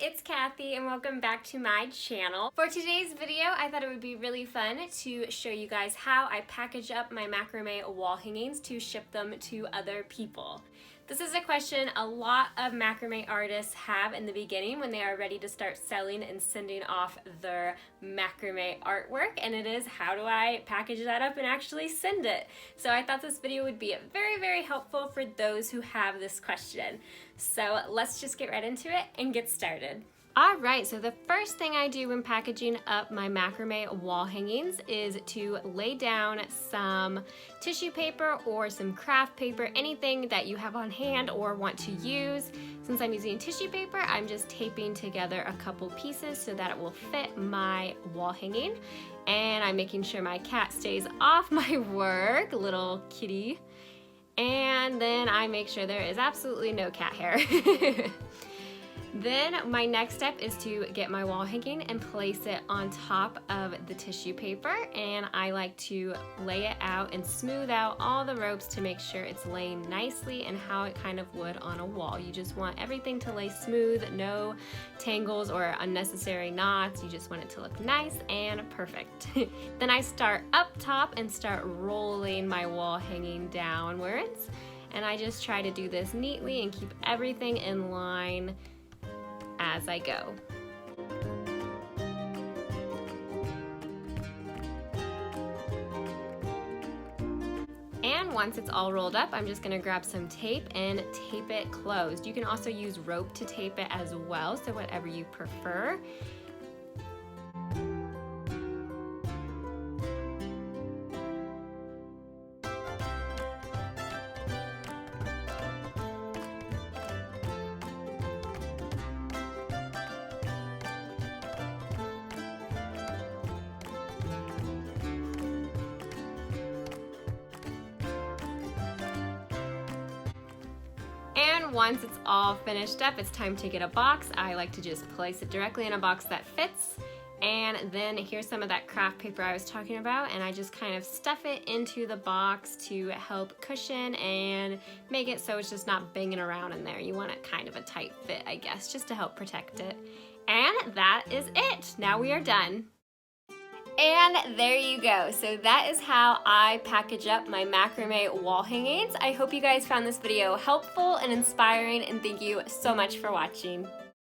it's Kathy and welcome back to my channel. For today's video, I thought it would be really fun to show you guys how I package up my macrame wall hangings to ship them to other people. This is a question a lot of macrame artists have in the beginning when they are ready to start selling and sending off their macrame artwork, and it is, how do I package that up and actually send it? So I thought this video would be very helpful for those who have this question. So let's just get right into it and get started. Alright, so the first thing I do when packaging up my macrame wall hangings is to lay down some tissue paper or some craft paper, anything that you have on hand or want to use. Since I'm using tissue paper, I'm just taping together a couple pieces so that it will fit my wall hanging. And I'm making sure my cat stays off my work, little kitty. And then I make sure there is absolutely no cat hair. Then my next step is to get my wall hanging and place it on top of the tissue paper, and I like to lay it out and smooth out all the ropes to make sure it's laying nicely and how it kind of would on a wall. You just want everything to lay smooth, no tangles or unnecessary knots. You just want it to look nice and perfect. Then I start up top and start rolling my wall hanging downwards, and I just try to do this neatly and keep everything in line as I go. And once it's all rolled up, I'm just gonna grab some tape and tape it closed. You can also use rope to tape it as well, so whatever you prefer. And once it's all finished up, it's time to get a box. I like to just place it directly in a box that fits. And then here's some of that craft paper I was talking about, and I just kind of stuff it into the box to help cushion and make it so it's just not banging around in there. You want it kind of a tight fit, I guess, just to help protect it. And that is it. Now we are done. And there you go. So that is how I package up my macrame wall hangings. I hope you guys found this video helpful and inspiring, and thank you so much for watching.